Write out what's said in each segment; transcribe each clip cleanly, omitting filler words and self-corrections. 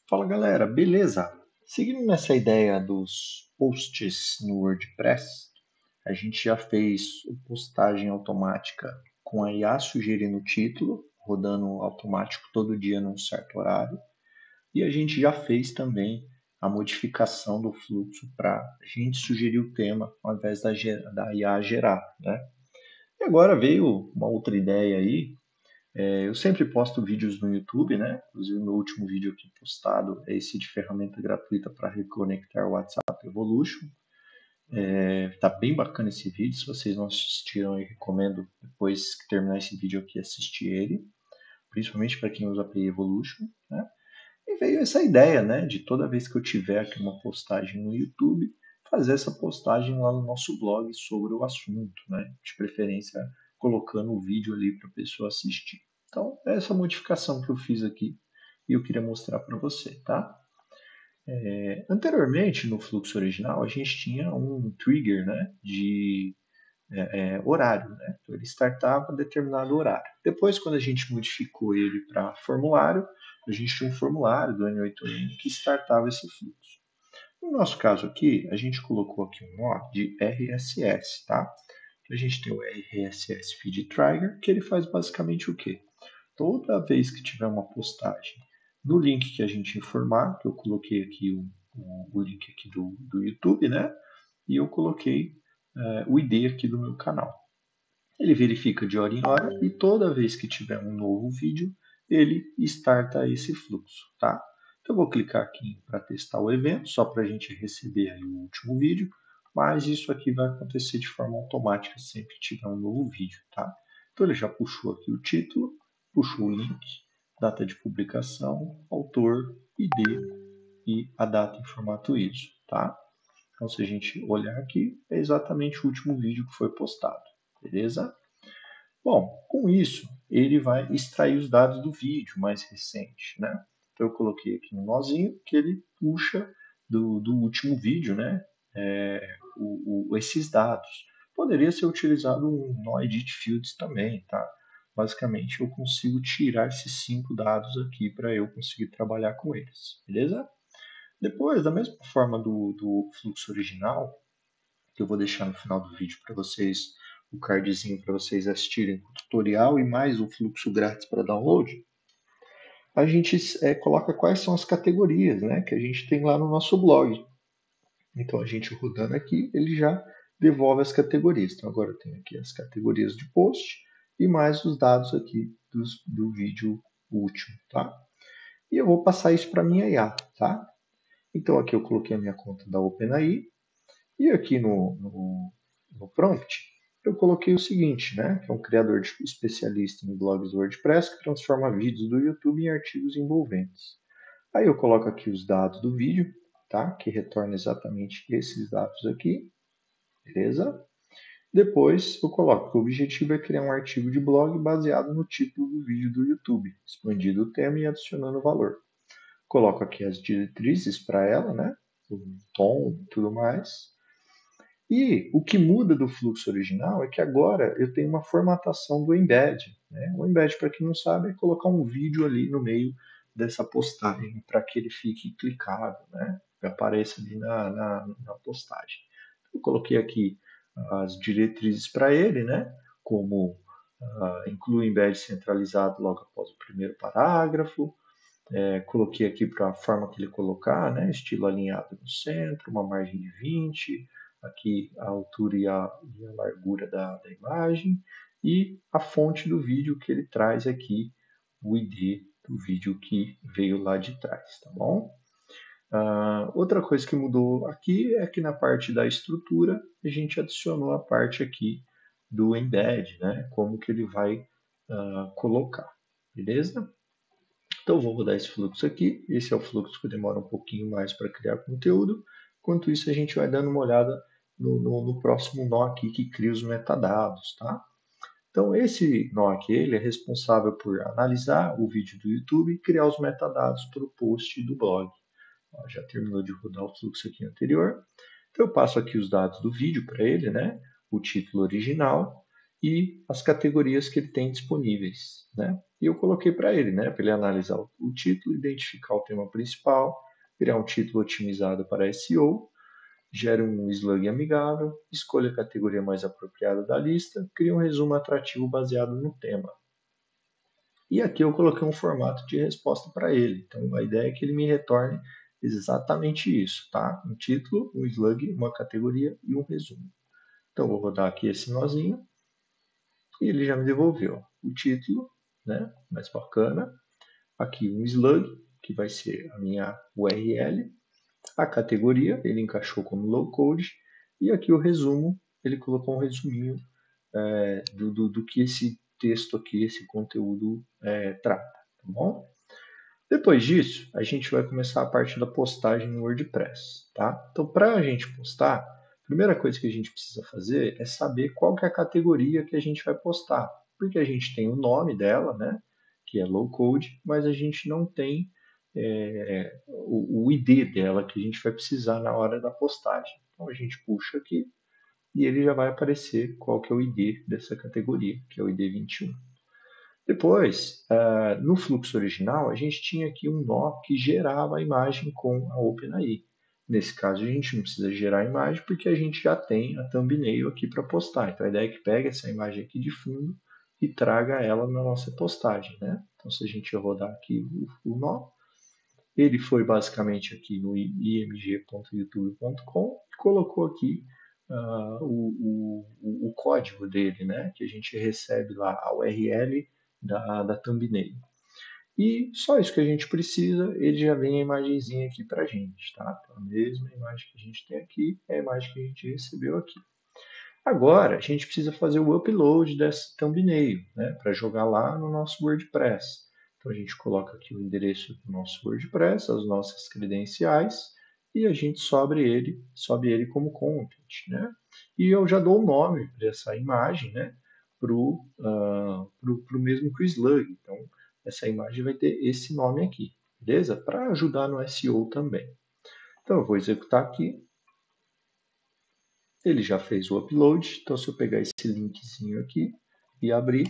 Fala galera, beleza? Seguindo nessa ideia dos posts no WordPress, a gente já fez postagem automática com a IA sugerindo o título, rodando automático todo dia num certo horário, e a gente já fez também a modificação do fluxo para a gente sugerir o tema ao invés da IA gerar, né? E agora veio uma outra ideia aí. Eu sempre posto vídeos no YouTube, né? Inclusive, o meu último vídeo aqui postado é esse de ferramenta gratuita para reconectar o WhatsApp Evolution. Tá bem bacana esse vídeo. Se vocês não assistiram, eu recomendo depois que terminar esse vídeo aqui assistir ele, principalmente para quem usa API Evolution, né? E veio essa ideia, né? De toda vez que eu tiver aqui uma postagem no YouTube, fazer essa postagem lá no nosso blog sobre o assunto, né? De preferência colocando o vídeo ali para a pessoa assistir. Então, é essa modificação que eu fiz aqui e eu queria mostrar para você, tá? Anteriormente, no fluxo original, a gente tinha um trigger, né, de horário, né? Então, ele startava a determinado horário. Depois, quando a gente modificou ele para formulário, a gente tinha um formulário do N8N que startava esse fluxo. No nosso caso aqui, a gente colocou aqui um nó de RSS, tá? Então, a gente tem o RSS Feed Trigger, que ele faz basicamente o quê? Toda vez que tiver uma postagem no link que a gente informar, que eu coloquei aqui o link aqui do YouTube, né? E eu coloquei o ID aqui do meu canal. Ele verifica de hora em hora e toda vez que tiver um novo vídeo, ele starta esse fluxo, tá? Então eu vou clicar aqui para testar o evento, só para a gente receber aí o último vídeo, mas isso aqui vai acontecer de forma automática sempre que tiver um novo vídeo, tá? Então ele já puxou aqui o título, puxou o link, data de publicação, autor, ID e a data em formato ISO, tá? Então se a gente olhar aqui, é exatamente o último vídeo que foi postado, beleza? Bom, com isso, ele vai extrair os dados do vídeo mais recente, né? Então, eu coloquei aqui um nozinho que ele puxa do último vídeo, né? Esses dados. Poderia ser utilizado um nó edit fields também, tá? Basicamente, eu consigo tirar esses 5 dados aqui para eu conseguir trabalhar com eles, beleza? Depois, da mesma forma do fluxo original, que eu vou deixar no final do vídeo para vocês, o cardzinho para vocês assistirem o tutorial e mais o fluxo grátis para download, a gente coloca quais são as categorias, né, que a gente tem lá no nosso blog. Então a gente rodando aqui, ele já devolve as categorias. Então agora eu tenho aqui as categorias de post e mais os dados aqui do vídeo último, tá? E eu vou passar isso para minha IA, tá? Então aqui eu coloquei a minha conta da OpenAI. E aqui no prompt, eu coloquei o seguinte, né? Que é um criador especialista em blogs WordPress que transforma vídeos do YouTube em artigos envolventes. Aí eu coloco aqui os dados do vídeo, tá? Que retorna exatamente esses dados aqui, beleza? Depois eu coloco que o objetivo é criar um artigo de blog baseado no título do vídeo do YouTube, expandindo o tema e adicionando valor. Coloco aqui as diretrizes para ela, né? O tom e tudo mais. E o que muda do fluxo original é que agora eu tenho uma formatação do embed, né? O embed, para quem não sabe, é colocar um vídeo ali no meio dessa postagem para que ele fique clicável, né? Que apareça ali na postagem. Eu coloquei aqui as diretrizes para ele, né? Como inclui o embed centralizado logo após o primeiro parágrafo. Coloquei aqui para a forma que ele colocar, né? Estilo alinhado no centro, uma margem de 20, aqui a altura e a largura da imagem, e a fonte do vídeo que ele traz aqui, o ID do vídeo que veio lá de trás, tá bom? Outra coisa que mudou aqui é que na parte da estrutura a gente adicionou a parte aqui do embed, né? Como que ele vai colocar, beleza? Então, vou mudar esse fluxo aqui. Esse é o fluxo que demora um pouquinho mais para criar conteúdo. Enquanto isso, a gente vai dando uma olhada no próximo nó aqui que cria os metadados, tá? Então, esse nó aqui ele é responsável por analisar o vídeo do YouTube e criar os metadados para o post do blog. Ó, já terminou de rodar o fluxo aqui anterior. Então, eu passo aqui os dados do vídeo para ele, né? O título original e as categorias que ele tem disponíveis, né? E eu coloquei para ele, né, para ele analisar o título, identificar o tema principal, criar um título otimizado para SEO, gere um slug amigável, escolha a categoria mais apropriada da lista, cria um resumo atrativo baseado no tema. E aqui eu coloquei um formato de resposta para ele. Então a ideia é que ele me retorne exatamente isso, tá? Um título, um slug, uma categoria e um resumo. Então vou rodar aqui esse nozinho e ele já me devolveu o título, né? Mais bacana. Aqui um slug, que vai ser a minha URL. A categoria, ele encaixou como low code. E aqui o resumo, ele colocou um resuminho do que esse texto aqui, esse conteúdo trata, tá bom? Depois disso, a gente vai começar a parte da postagem no WordPress, tá? Então, para a gente postar, a primeira coisa que a gente precisa fazer é saber qual que é a categoria que a gente vai postar, porque a gente tem o nome dela, né, que é low code, mas a gente não tem o ID dela que a gente vai precisar na hora da postagem. Então, a gente puxa aqui e ele já vai aparecer qual que é o ID dessa categoria, que é o ID 21. Depois, no fluxo original, a gente tinha aqui um nó que gerava a imagem com a OpenAI. Nesse caso, a gente não precisa gerar a imagem porque a gente já tem a thumbnail aqui para postar. Então, a ideia é que pegue essa imagem aqui de fundo e traga ela na nossa postagem, né? Então, se a gente rodar aqui o nó, ele foi basicamente aqui no img.youtube.com e colocou aqui o código dele, né? Que a gente recebe lá a URL da thumbnail. E só isso que a gente precisa, ele já vem a imagenzinha aqui para a gente, tá? Então, a mesma imagem que a gente tem aqui é a imagem que a gente recebeu aqui. Agora, a gente precisa fazer o upload dessa thumbnail, né? Para jogar lá no nosso WordPress. Então, a gente coloca aqui o endereço do nosso WordPress, as nossas credenciais, e a gente sobe ele como content, né? E eu já dou o nome para essa imagem, né? Pro mesmo que o slug. Então, essa imagem vai ter esse nome aqui, beleza? Para ajudar no SEO também. Então, eu vou executar aqui. Ele já fez o upload, então se eu pegar esse linkzinho aqui e abrir,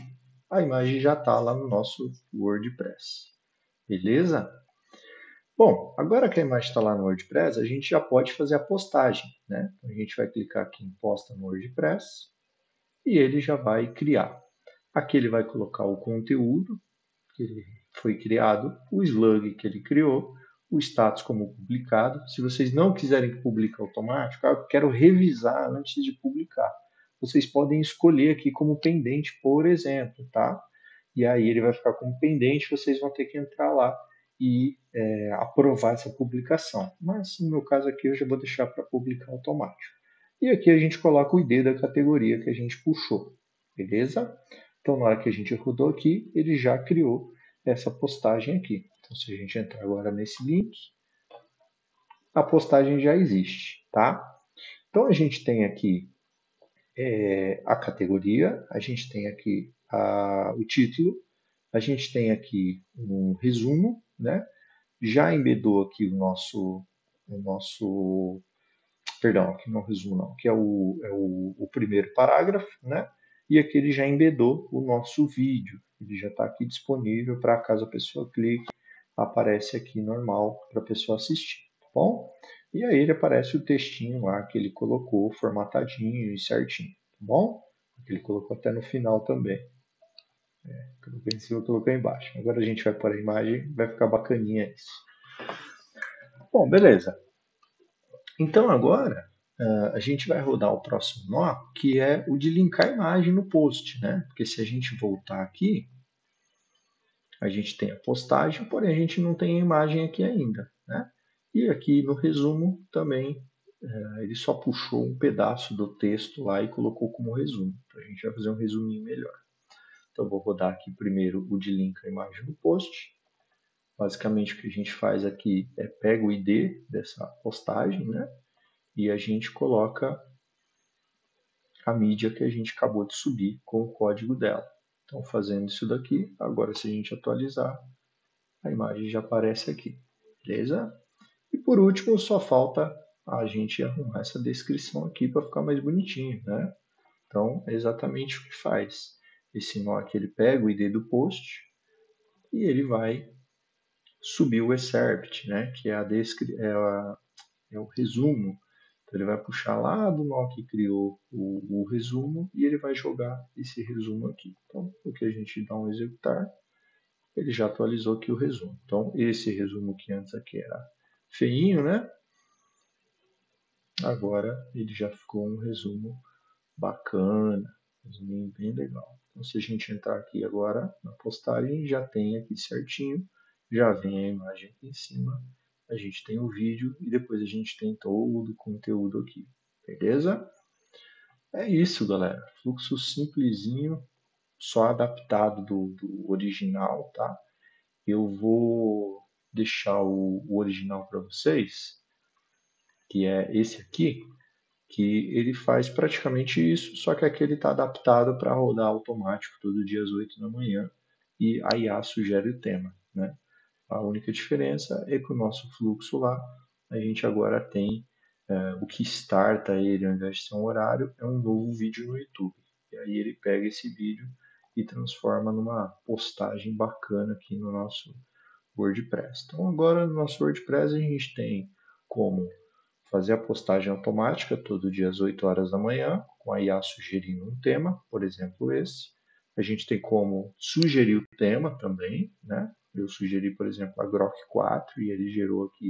a imagem já está lá no nosso WordPress. Beleza? Bom, agora que a imagem está lá no WordPress, a gente já pode fazer a postagem, né? Então, a gente vai clicar aqui em posta no WordPress e ele já vai criar. Aqui ele vai colocar o conteúdo que ele foi criado, o slug que ele criou, o status como publicado. Se vocês não quiserem que publique automático, eu quero revisar antes de publicar. Vocês podem escolher aqui como pendente, por exemplo, tá? E aí ele vai ficar como pendente, vocês vão ter que entrar lá e aprovar essa publicação. Mas no meu caso aqui eu já vou deixar para publicar automático. E aqui a gente coloca o ID da categoria que a gente puxou, beleza? Então na hora que a gente rodou aqui, ele já criou essa postagem aqui. Então se a gente entrar agora nesse link, a postagem já existe, tá? Então a gente tem aqui a categoria, a gente tem aqui o título, a gente tem aqui um resumo, né? Já embedou aqui perdão, aqui não é o resumo não, que é o primeiro parágrafo, né? E aqui ele já embedou o nosso vídeo, ele já está aqui disponível para caso a pessoa clique, aparece aqui normal para a pessoa assistir, tá bom? E aí ele aparece o textinho lá que ele colocou formatadinho e certinho, tá bom? Ele colocou até no final também. Colocou em cima, colocou embaixo. Agora a gente vai pôr a imagem, vai ficar bacaninha isso. Bom, beleza. Então agora a gente vai rodar o próximo nó, que é o de linkar a imagem no post, né? Porque se a gente voltar aqui, a gente tem a postagem, porém a gente não tem a imagem aqui ainda, né? E aqui no resumo também ele só puxou um pedaço do texto lá e colocou como resumo. Então a gente vai fazer um resuminho melhor. Então eu vou rodar aqui primeiro o de link a imagem no post. Basicamente o que a gente faz aqui é pega o ID dessa postagem, né? E a gente coloca a mídia que a gente acabou de subir com o código dela. Então, fazendo isso daqui, agora se a gente atualizar, a imagem já aparece aqui, beleza? E por último, só falta a gente arrumar essa descrição aqui para ficar mais bonitinho, né? Então, é exatamente o que faz. Esse nó aqui, ele pega o ID do post, e ele vai subir o excerpt, né, que é, é o resumo. Então ele vai puxar lá do nó que criou o resumo e ele vai jogar esse resumo aqui. Então, o que a gente dá um executar, ele já atualizou aqui o resumo. Então, esse resumo que antes aqui era feinho, né? Agora ele já ficou um resumo bacana, um resuminho bem legal. Então, se a gente entrar aqui agora na postagem, já tem aqui certinho, já vem a imagem aqui em cima, a gente tem o vídeo e depois a gente tem todo o conteúdo aqui, beleza? É isso, galera. Fluxo simplesinho, só adaptado do original, tá? Eu vou deixar o original para vocês, que é esse aqui, que ele faz praticamente isso, só que aqui ele está adaptado para rodar automático todo dia às 8 da manhã e a IA sugere o tema, né? A única diferença é que o nosso fluxo lá, a gente agora tem o que starta ele, ao invés de ser um horário, é um novo vídeo no YouTube. E aí ele pega esse vídeo e transforma numa postagem bacana aqui no nosso WordPress. Então agora no nosso WordPress a gente tem como fazer a postagem automática todo dia às 8 horas da manhã, com a IA sugerindo um tema, por exemplo esse. A gente tem como sugerir o tema também, né? Eu sugeri, por exemplo, a Grok 4 e ele gerou aqui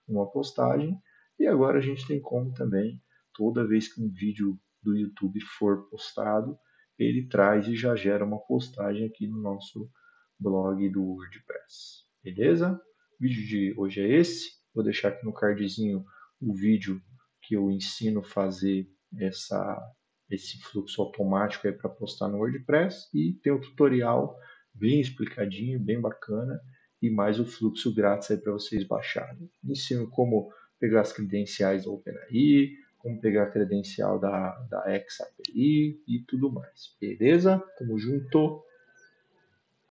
uma postagem. E agora a gente tem como também, toda vez que um vídeo do YouTube for postado, ele traz e já gera uma postagem aqui no nosso blog do WordPress. Beleza? O vídeo de hoje é esse. Vou deixar aqui no cardzinho o vídeo que eu ensino a fazer esse fluxo automático para postar no WordPress e tem o tutorial bem explicadinho, bem bacana e mais o fluxo grátis para vocês baixarem. Ensino como pegar as credenciais da OpenAI, como pegar a credencial da XAPI e tudo mais. Beleza? Tamo junto!